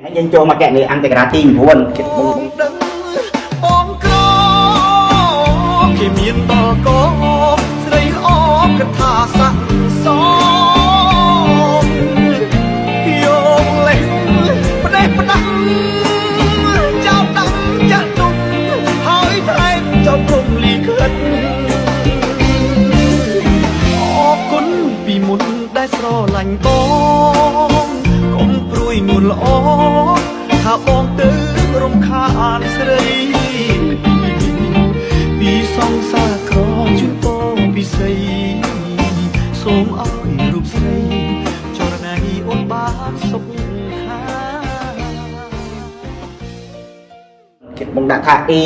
Nó dân cho mà kẹt này ăn cái gà tim buồn khi miền bờ có xây ó cái thà sẵn xóm yêu lên bên đây bên đắng trao đắng chắc đúng hỏi thay cho cùng ly khất ó cún vì muốnได้สระลายบ้องคงปลุยนวลล้อถ้าบ้องตื้อรำคาญเสรีពីសង្សារក្រជូនពរពិសីសូមឲ្យរូបស្រីចរណៃអូនបានសុខខាបងដាក់ថា E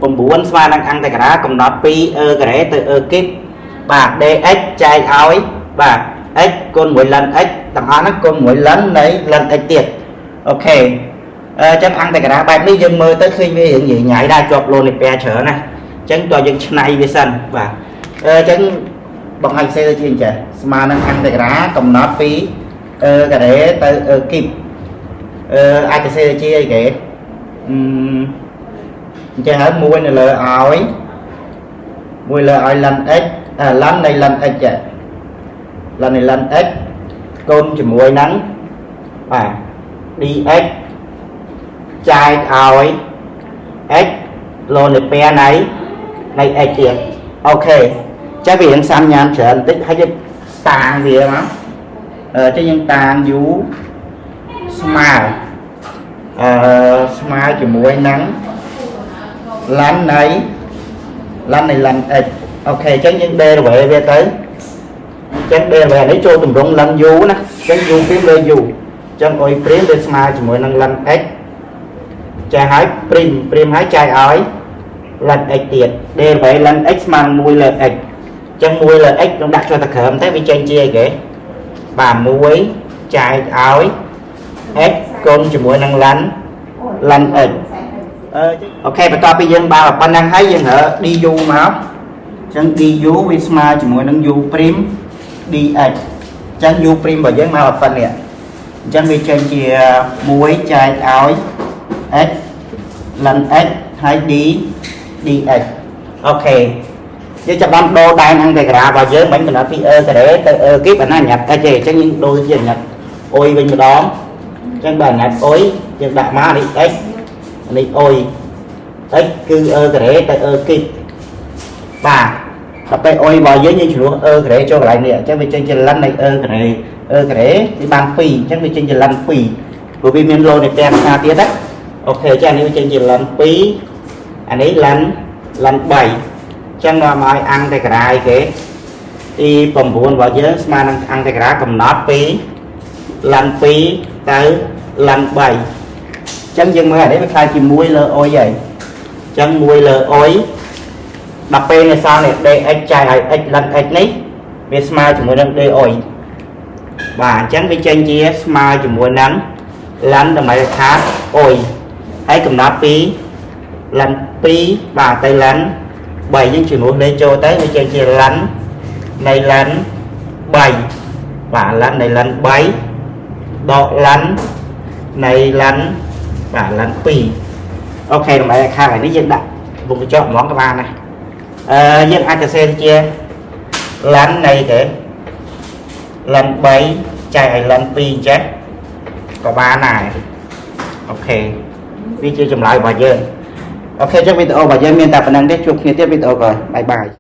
9ស្មើនឹងអង្គតក្រាកំណត់ពីការ៉េទៅគីបបាទ DX ចែកឲ្យបាទ x គុណ1 ln x ទាំងអស់ហ្នឹងគុណ1 ln នៃ ln x ទៀតអូខេចឹងអង្គតក្រាបែបនេះយើងមើលទៅឃើញវារៀងញ៉ៃដែរជាប់លោនីពែច្រើនណាចឹងតើយើងឆ្នៃវាសិនបាទចឹងបងឲ្យសេជាអញ្ចឹងស្មើនឹងអង្គតក្រាកំណត់ពីការ៉េទៅគីបអាចទៅសេជាអីគេអញ្ចឹងហើយមួយនៅលើឲ្យln x ln នៃ ln x ចាln នៃ ln x កូនជាមួយនឹងបាទ dx ចែកឲ្យ x លោនីពែនៃ x ទៀតអូខេចាវារៀងសាំញ៉ាំច្រើនបន្តិចហើយយើងតាងវាមកចឹងយើងតាង u ស្មើស្មើជាមួយនឹង ln នៃ ln x អូខេចឹងយើង derivative វាទៅចឹង derivative នេះចូលទម្រង់ ln u ណាចឹង u ព្រីមលើ u ចឹងអុយព្រីមវាស្មើជាមួយនឹង ln x ចែកឲ្យព្រីមឲ្យចែកឲ្យ ln x ទៀត derivative ln x ស្មើនឹង1លើ x ចឹង1លើ x ខ្ញុំដាក់ចូលទៅក្រោមតែវាចេញជាអីគេបាទ1ចែកឲ្យ x គុណជាមួយនឹង ln x អូខេបន្ទាប់ពីយើងបានប៉ុណ្ណឹងហើយយើងរើ du មកចឹង du វាស្មើជាមួយនឹង u ព្រីម dx ចឹង u ព្រីមរបស់យើងមកប៉ុណ្នេះអញ្ចឹងវាចេញជា1ចែកឲ្យ x ln x ហើយ dx អូខេយើងចាប់បានដូរដែនអង្គតក្រារបស់យើងមិនកំណត់ពីការ៉េទៅគីបអាណាញ៉ាត់អីចឹងយើងដូរជាញ៉ាត់អុយវិញម្ដងចឹងបើញ៉ាត់អុយយើងដាក់មកនេះ x នេះអុយ x គឺការ៉េទៅគីបបាទដល់ពេលអុយរបស់យើងឆ្លោះការ៉េចូលកន្លែងនេះអញ្ចឹងវាចេញជា ln នៃការ៉េវាបាន2អញ្ចឹងវាចេញជា ln 2ព្រោះវាមានលោនៃពែភាសាទៀតណាអូខេចានេះវាចេញជា ln 2អានេះ ln 3ចឹងនាំឲ្យអង្គតក្រាអីគេទី9របស់យើងស្មើនឹងអង្គតក្រាកំណត់ពី ln 2ទៅ ln 3ចឹងយើងមើលអានេះវាខ្លាយជា1លើអុយហើយចឹង1លើអុយដល់ពេលនេះសល់នេះ dx ចែកឲ្យ x ln x នេះវាស្មើជាមួយនឹង d អុយបាទអញ្ចឹងវាចេញជាស្មើជាមួយនឹង ln តម្លៃខាតអុយហើយកំណត់ពី ln 2បាទទៅ ln 3យើងជំនួសលេខចូលទៅវាចេញជា ln នៃ ln 3បាទ ln នៃ ln 3ដក ln នៃ ln បាទ ln 2អូខេតម្លៃខាតនេះយើងដាក់វងកញ្ចក់ហ្មងក៏បានដែរយើងអាចទៅសេជា ln នៃគេ ln 3ចែកឲ្យ ln 2អញ្ចឹងក៏បានដែរអូខេវាជាចម្លើយរបស់យើងអូខេចុះវីដេអូរបស់យើងមានតែប៉ុណ្្នឹងទេជួបគ្នាទៀតវីដេអូក្រោយបាយបាយ